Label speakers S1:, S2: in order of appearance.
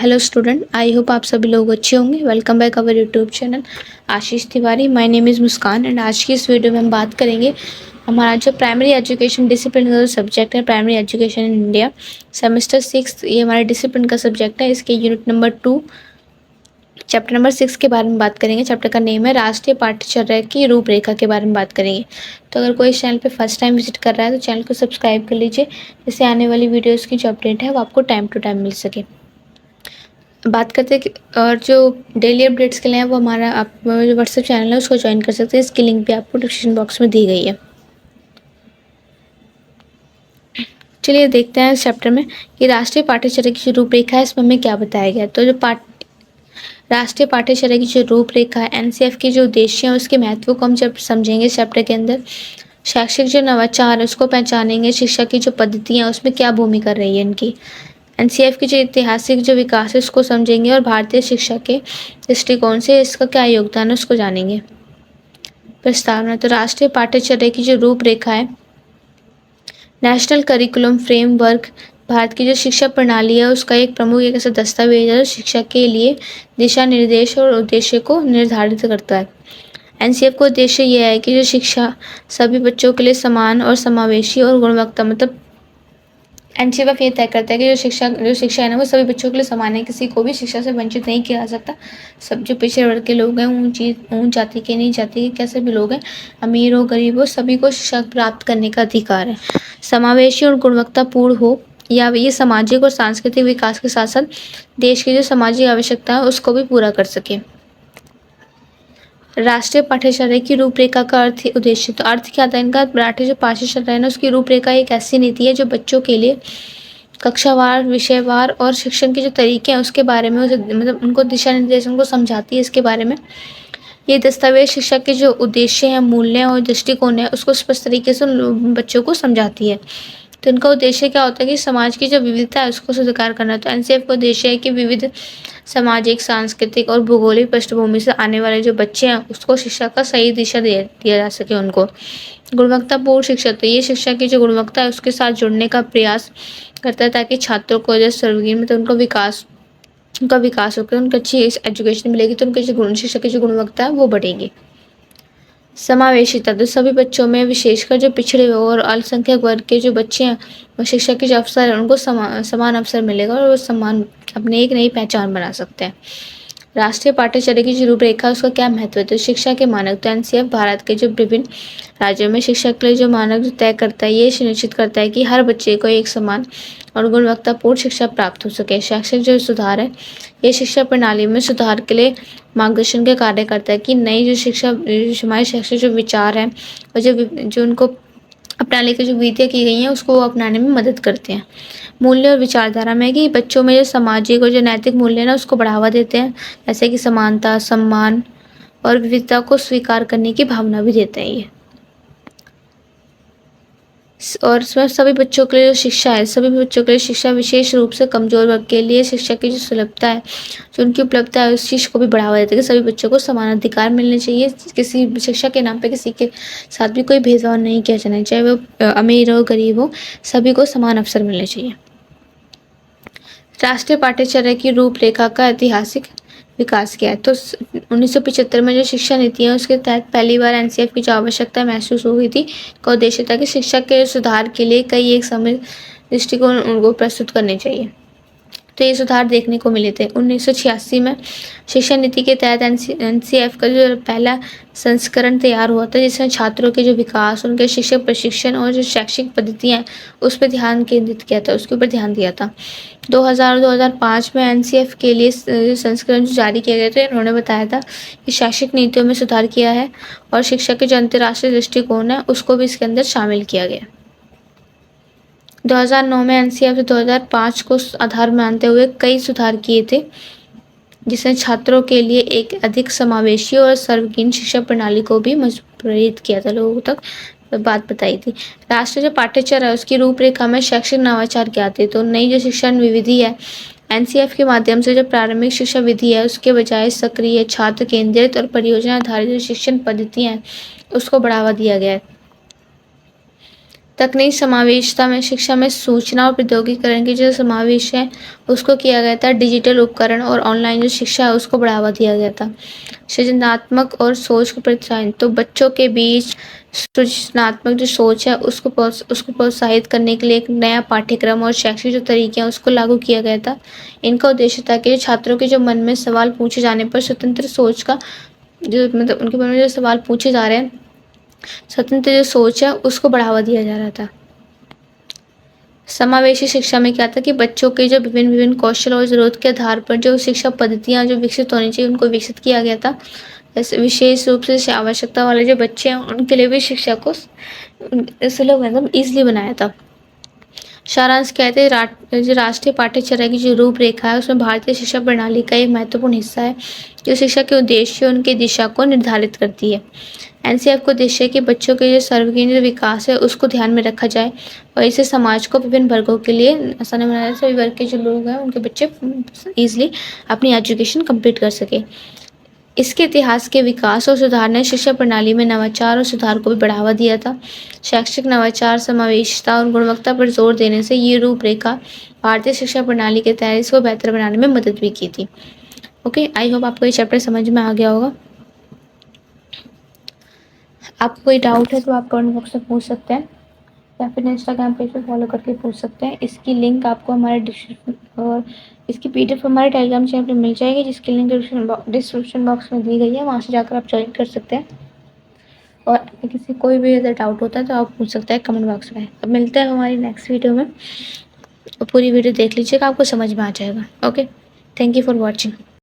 S1: Hello student, I hope आप सभी लोग अच्छे होंगे। Welcome back our YouTube channel Ashish Tiwari. My name is Muskan and आज की इस वीडियो में हम बात करेंगे हमारा जो प्राइमरी एजुकेशन डिसिप्लिन का जो सब्जेक्ट है, primary education in India semester 6, ये हमारे डिसिप्लिन का सब्जेक्ट है। इसके यूनिट नंबर 2 चैप्टर नंबर 6 के बारे में बात करेंगे। चैप्टर का नेम है राष्ट्रीय पाठ्यचर्या की रूपरेखा के बारे में बात करेंगे। तो अगर कोई इस चैनल पे फर्स्ट टाइम विजिट कर रहा है तो चैनल को सब्सक्राइब कर लीजिए, जिससे आने वाली वीडियोज़ की जो अपडेट है वो आपको टाइम टू टाइम मिल सके। बात करते हैं कि और जो डेली अपडेट्स के लिए है वो हमारा आप जो व्हाट्सएप चैनल है उसको ज्वाइन कर सकते हैं। इसकी लिंक भी आपको डिस्क्रिप्शन बॉक्स में दी गई है। चलिए देखते हैं इस चैप्टर में कि राष्ट्रीय पाठ्यचर्या की जो रूपरेखा है इसमें हमें क्या बताया गया है। तो जो राष्ट्रीय पाठ्यचर्या की जो रूपरेखा है, एनसीएफ की जो उद्देश्य है उसके महत्व को हम जब समझेंगे इस चैप्टर के अंदर। शैक्षिक जो नवाचार है उसको पहचानेंगे। शिक्षा की जो पद्धतियाँ हैं उसमें क्या भूमिका रही है इनकी। एनसीएफ की जो ऐतिहासिक जो विकास है उसको समझेंगे और भारतीय शिक्षा के दृष्टिकोण से इसका क्या योगदान है उसको जानेंगे। प्रस्तावना। तो राष्ट्रीय पाठ्यचर्या की जो रूपरेखा है, नेशनल करिकुलम फ्रेमवर्क भारत की जो शिक्षा प्रणाली है उसका एक प्रमुख एक ऐसा दस्तावेज है जो शिक्षा के लिए दिशा निर्देश और उद्देश्य को निर्धारित करता है। एनसीएफ का उद्देश्य यह है कि जो शिक्षा सभी बच्चों के लिए समान और समावेशी और गुणवत्ता एनसीएफ ये तय करता है कि जो शिक्षा है ना वो सभी बच्चों के लिए समान है। किसी को भी शिक्षा से वंचित नहीं किया जा सकता। सब जो पिछड़े वर्ग के लोग हैं, ऊंच जाति के, नीच जाति के, कैसे भी लोग हैं, अमीर हो गरीब हो, सभी को शिक्षा प्राप्त करने का अधिकार है। समावेशी और गुणवत्तापूर्ण हो, या ये सामाजिक और सांस्कृतिक विकास के साथ साथ देश की जो सामाजिक आवश्यकता है उसको भी पूरा कर सके। राष्ट्रीय पाठ्यचर्या की रूपरेखा का उद्देश्य। तो अर्थ क्या था इनका? राष्ट्रीय जो पाठ्यचर्या है ना उसकी रूपरेखा एक ऐसी नीति है जो बच्चों के लिए कक्षावार, विषयवार और शिक्षण के जो तरीके हैं उसके बारे में मतलब उनको दिशा निर्देश उनको समझाती है इसके बारे में। ये दस्तावेज शिक्षा के जो उद्देश्य हैं, मूल्य और दृष्टिकोण है उसको स्पष्ट तरीके से बच्चों को समझाती है। तो इनका उद्देश्य क्या होता है कि समाज की जो विविधता है उसको स्वीकार करना। तो एनसीएफ का उद्देश्य है कि विविध सामाजिक, सांस्कृतिक और भौगोलिक पृष्ठभूमि से आने वाले जो बच्चे हैं उसको शिक्षा का सही दिशा दिया जा सके उनको। गुणवत्तापूर्ण शिक्षा। तो ये शिक्षा की जो गुणवत्ता है उसके साथ जुड़ने का प्रयास करता है ताकि छात्रों को जो सर्वांगीण मतलब उनका विकास होकर उनको अच्छी एजुकेशन मिलेगी तो उनकी जो शिक्षा की जो गुणवत्ता है वो बढ़ेगी। समावेशिता। तो सभी बच्चों में, विशेषकर जो पिछड़े और अल्पसंख्यक वर्ग के जो बच्चे हैं वो शिक्षा के जो अवसर है उनको समान अवसर मिलेगा और वो समान अपनी एक नई पहचान बना सकते हैं। राष्ट्रीय पाठ्यचर्या की जो रूपरेखा उसका क्या महत्व है? तो शिक्षा के मानक। तो एनसीएफ भारत के जो विभिन्न राज्यों में शिक्षा के लिए जो मानक तय करता है, ये सुनिश्चित करता है कि हर बच्चे को एक समान और गुणवत्तापूर्ण शिक्षा प्राप्त हो सके। शैक्षिक जो सुधार है, ये शिक्षा प्रणाली में सुधार के लिए मार्गदर्शन के कार्य करता है कि नई जो शिक्षा हमारे शैक्षिक जो विचार हैं और जो उनको अपनाने की जो विधियाँ की गई हैं उसको वो अपनाने में मदद करते हैं। मूल्य और विचारधारा में कि बच्चों में जो सामाजिक और जो नैतिक मूल्य है ना उसको बढ़ावा देते हैं, जैसे कि समानता, सम्मान और विविधता को स्वीकार करने की भावना भी देते हैं ये। और इसमें सभी बच्चों के लिए जो शिक्षा है, सभी बच्चों के लिए शिक्षा विशेष रूप से कमजोर वर्ग के लिए शिक्षा की जो सुलभता है, जो उनकी उपलब्धता है उस चीज़ को भी बढ़ावा देते हैं कि सभी बच्चों को समान अधिकार मिलने चाहिए। किसी शिक्षा के नाम पे किसी के साथ भी कोई भेदभाव नहीं किया जाना चाहिए, वो अमीर हो गरीब हो, सभी को समान अवसर मिलने चाहिए। राष्ट्रीय पाठ्यचर्या की रूपरेखा का ऐतिहासिक विकास किया है। तो 1975 में जो शिक्षा नीति है उसके तहत पहली बार एनसीएफ की जो आवश्यकता महसूस हुई थी का उद्देश्य था कि शिक्षा के सुधार के लिए कई एक समय दृष्टिकोण उनको प्रस्तुत करने चाहिए। तो ये सुधार देखने को मिले थे। 1986 में शिक्षा नीति के तहत एनसीएफ का जो पहला संस्करण तैयार हुआ था जिसमें छात्रों के जो विकास, उनके शिक्षक प्रशिक्षण और जो शैक्षिक पद्धतियाँ हैं उस पर ध्यान केंद्रित किया था, उसके ऊपर ध्यान दिया था। 2000 और 2005 में एनसीएफ के लिए संस्करण जो जारी किए गए थे उन्होंने बताया था कि शैक्षिक नीतियों में सुधार किया है और शिक्षा के जो अंतर्राष्ट्रीय दृष्टिकोण है उसको भी इसके अंदर शामिल किया गया। 2009 में एनसीएफ 2005 को आधार मानते हुए कई सुधार किए थे जिसने छात्रों के लिए एक अधिक समावेशी और सर्वगीण शिक्षा प्रणाली को भी प्रेरित किया था, लोगों तक बात बताई थी। राष्ट्रीय जो पाठ्यचर्या है उसकी रूपरेखा में शैक्षिक नवाचार क्या थे? तो नई जो शिक्षा विधि है एनसीएफ के माध्यम से जो प्रारंभिक शिक्षा विधि है उसके बजाय सक्रिय, छात्र केंद्रित और परियोजना आधारित जो शिक्षण पद्धतियाँ हैं उसको बढ़ावा दिया गया है। तकनीक समावेशिता में शिक्षा में सूचना और प्रौद्योगिकीकरण की जो समावेश है उसको किया गया था। डिजिटल उपकरण और ऑनलाइन जो शिक्षा है उसको बढ़ावा दिया गया था। सृजनात्मक और सोच को प्रोत्साहन, तो बच्चों के बीच सृजनात्मक जो सोच है उसको प्रोत्साहित करने के लिए एक नया पाठ्यक्रम और शैक्षिक जो तरीके हैं उसको लागू किया गया था। इनका उद्देश्य था कि छात्रों के जो मन में सवाल पूछे जाने पर स्वतंत्र सोच का जो मतलब उनके मन में जो सवाल पूछे जा रहे हैं, स्वतंत्र जो सोच है उसको बढ़ावा दिया जा रहा था। समावेशी शिक्षा में क्या था कि बच्चों के जो विभिन्न कौशल और ज़रूरत के आधार पर जो शिक्षा पद्धतियाँ जो विकसित होनी चाहिए उनको विकसित किया गया था। जैसे विशेष रूप से आवश्यकता वाले जो बच्चे हैं उनके लिए भी शिक्षा को सुलभ मतलब ईज़िली बनाया था। सारांश कहते हैं जो राष्ट्रीय पाठ्यचर्या की जो रूपरेखा है उसमें भारतीय शिक्षा प्रणाली का एक महत्वपूर्ण हिस्सा है जो शिक्षा के उद्देश्य उनकी दिशा को निर्धारित करती है। एनसीएफ को उद्देश्य है कि बच्चों के जो सर्वांगीण जो विकास है उसको ध्यान में रखा जाए और इसे समाज को विभिन्न वर्गों के लिए आसान बनाया, सभी वर्ग के जो लोग हैं उनके बच्चे ईजिली अपनी एजुकेशन कंप्लीट कर सके। इसके इतिहास के विकास और सुधार ने शिक्षा प्रणाली में नवाचार और सुधार को भी बढ़ावा दिया था। शैक्षिक नवाचार, समावेशिता और गुणवत्ता पर जोर देने से ये रूपरेखा भारतीय शिक्षा प्रणाली के तहत इसको बेहतर बनाने में मदद भी की थी। ओके, आई होप आपको ये चैप्टर समझ में आ गया होगा। आपको कोई डाउट है तो आप कमेंट बॉक्स में पूछ सकते हैं या फिर इंस्टाग्राम पेज पे फॉलो करके पूछ सकते हैं। इसकी लिंक आपको हमारे डिस्क्रिप्शन और इसकी पीडीएफ हमारे टेलीग्राम चैनल पर मिल जाएगी जिसकी लिंक डिस्क्रिप्शन बॉक्स में दी गई है, वहाँ से जाकर आप ज्वाइन कर सकते हैं। और किसी कोई भी अगर डाउट होता है तो आप पूछ सकते हैं कमेंट बॉक्स में। अब मिलते हैं हमारी नेक्स्ट वीडियो में, पूरी वीडियो देख लीजिएगा, आपको समझ में आ जाएगा। Okay, thank you for watching.